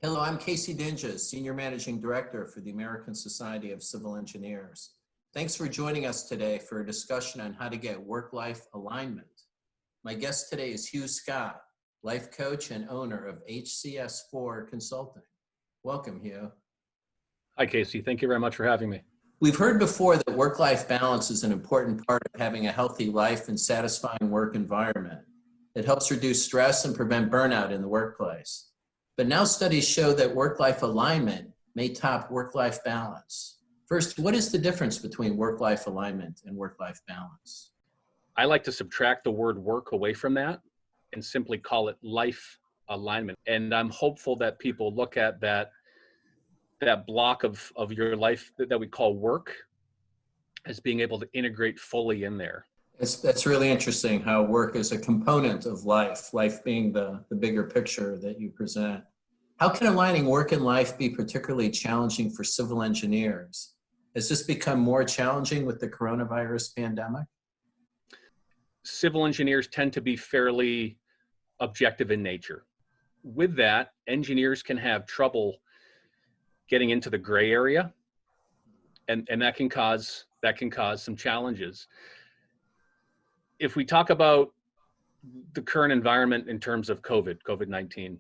Hello, I'm Casey Dinges, Senior Managing Director for the American Society of Civil Engineers. Thanks for joining us today for a discussion on how to get work-life alignment. My guest today is Hugh Scott, life coach and owner of HCS4 Consulting. Welcome, Hugh. Hi, Casey. Thank you very much for having me. We've heard before that work-life balance is an important part of having a healthy life and satisfying work environment. It helps reduce stress and prevent burnout in the workplace. But now studies show that work-life alignment may top work-life balance. First, what is the difference between work-life alignment and work-life balance? I like to subtract the word work away from that and simply call it life alignment. And I'm hopeful that people look at that block of your life that we call work as being able to integrate fully in there. That's really interesting how work is a component of life being the bigger picture that you present. How can aligning work and life be particularly challenging for civil engineers? Has this become more challenging with the coronavirus pandemic? Civil engineers tend to be fairly objective in nature. With that, engineers can have trouble getting into the gray area, and that can cause some challenges. If we talk about the current environment in terms of COVID-19,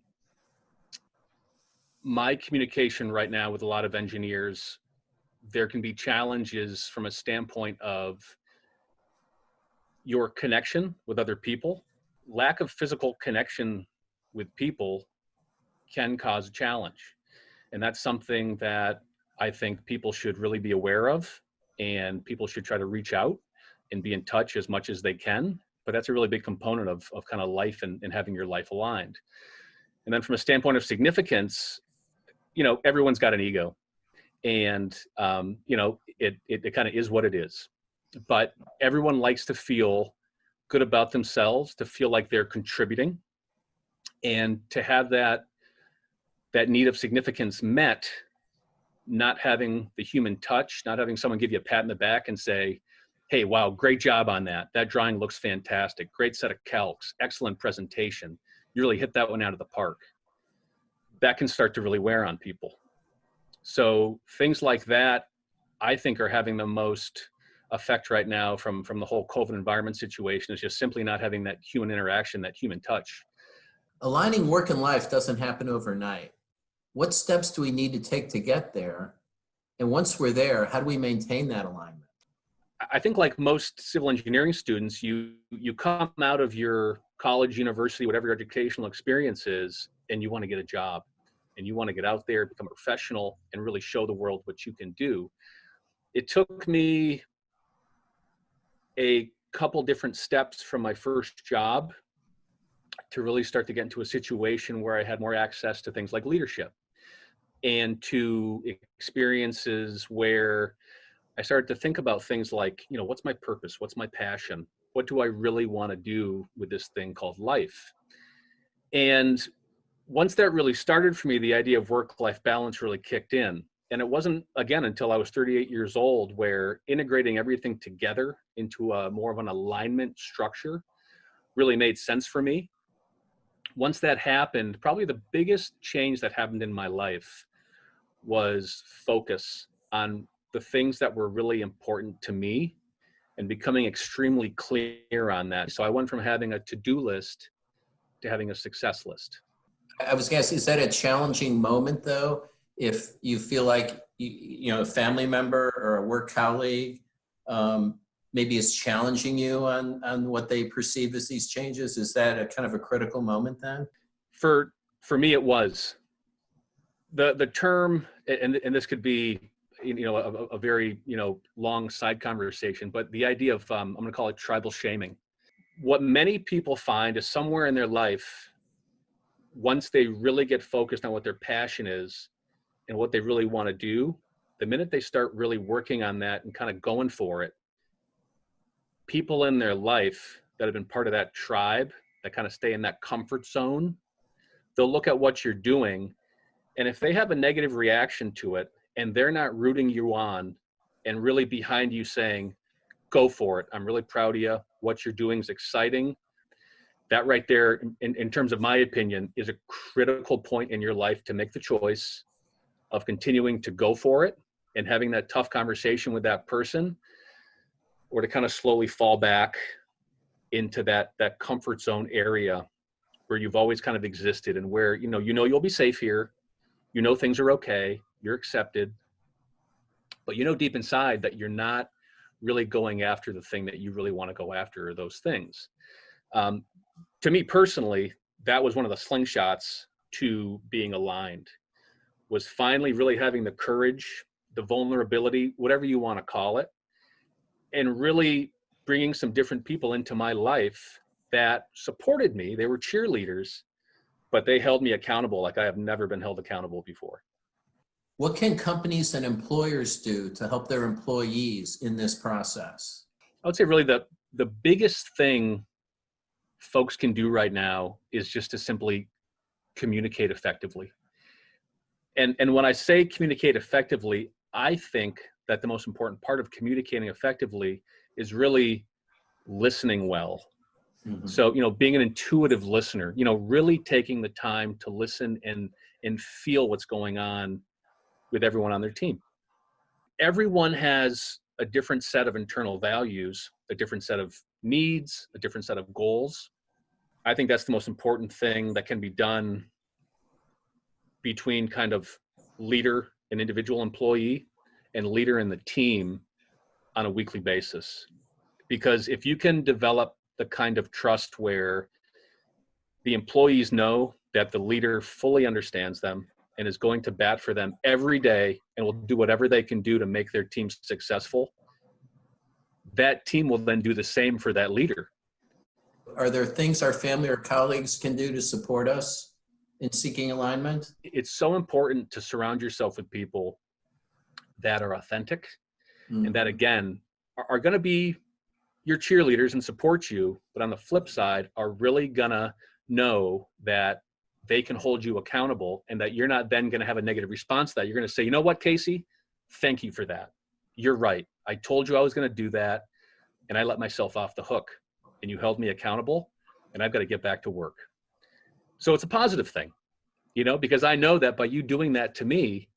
my communication right now with a lot of engineers, there can be challenges from a standpoint of your connection with other people. Lack of physical connection with people can cause a challenge. And that's something that I think people should really be aware of, and people should try to reach out and be in touch as much as they can. But that's a really big component of kind of life and having your life aligned. And then from a standpoint of significance, everyone's got an ego, and it kind of is what it is. But everyone likes to feel good about themselves, to feel like they're contributing, and to have that need of significance met. Not having the human touch, not having someone give you a pat in the back and say, hey, wow, great job on that. That drawing looks fantastic. Great set of calcs, excellent presentation. You really hit that one out of the park. That can start to really wear on people. So things like that, I think, are having the most effect right now from the whole COVID environment situation, is just simply not having that human interaction, that human touch. Aligning work and life doesn't happen overnight. What steps do we need to take to get there? And once we're there, how do we maintain that alignment? I think, like most civil engineering students, you come out of your college, university, whatever your educational experience is, and you want to get a job, and you want to get out there, become a professional, and really show the world what you can do. It took me a couple different steps from my first job to really start to get into a situation where I had more access to things like leadership, and to experiences where I started to think about things like, what's my purpose? What's my passion? What do I really want to do with this thing called life? And once that really started for me, the idea of work-life balance really kicked in. And it wasn't, again, until I was 38 years old, where integrating everything together into a more of an alignment structure really made sense for me. Once that happened, probably the biggest change that happened in my life was focus on the things that were really important to me and becoming extremely clear on that. So I went from having a to-do list to having a success list. I was going to ask, is that a challenging moment, though, if you feel like a family member or a work colleague maybe is challenging you on what they perceive as these changes? Is that a kind of a critical moment then? For me, it was. The term, and this could be a very long side conversation, but the idea of I'm going to call it tribal shaming. What many people find is somewhere in their life, once they really get focused on what their passion is and what they really want to do, the minute they start really working on that and kind of going for it, people in their life that have been part of that tribe, that kind of stay in that comfort zone, they'll look at what you're doing, and if they have a negative reaction to it and they're not rooting you on and really behind you saying, go for it, I'm really proud of you, what you're doing is exciting, That right there, in terms of my opinion, is a critical point in your life to make the choice of continuing to go for it and having that tough conversation with that person, or to kind of slowly fall back into that comfort zone area where you've always kind of existed, and where you know you'll be safe here, things are okay, you're accepted, but deep inside that you're not really going after the thing that you really want to go after, or those things. To me personally, that was one of the slingshots to being aligned, was finally really having the courage, the vulnerability, whatever you want to call it, and really bringing some different people into my life that supported me. They were cheerleaders, but they held me accountable like I have never been held accountable before. What can companies and employers do to help their employees in this process? I would say really the biggest thing folks can do right now is just to simply communicate effectively. And when I say communicate effectively, I think that the most important part of communicating effectively is really listening well. Mm-hmm. So, being an intuitive listener, really taking the time to listen and feel what's going on with everyone on their team. Everyone has a different set of internal values, a different set of needs, a different set of goals. I think that's the most important thing that can be done between kind of leader and individual employee and leader in the team on a weekly basis. Because if you can develop the kind of trust where the employees know that the leader fully understands them and is going to bat for them every day and will do whatever they can do to make their team successful, that team will then do the same for that leader. Are there things our family or colleagues can do to support us in seeking alignment? It's so important to surround yourself with people that are authentic, mm-hmm. and that, again, are going to be your cheerleaders and support you, but on the flip side, are really going to know that they can hold you accountable, and that you're not then going to have a negative response to that. You're going to say, you know what, Casey, thank you for that. You're right. I told you I was going to do that, and I let myself off the hook, and you held me accountable, and I've got to get back to work. So it's a positive thing, because I know that by you doing that to me,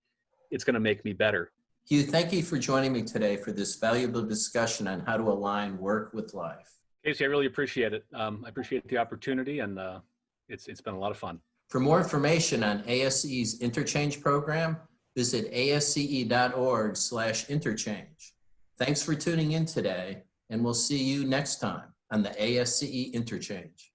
it's going to make me better. Hugh, thank you for joining me today for this valuable discussion on how to align work with life. Casey, I really appreciate it. I appreciate the opportunity, and it's been a lot of fun. For more information on ASCE's Interchange program, visit asce.org/interchange. Thanks for tuning in today, and we'll see you next time on the ASCE Interchange.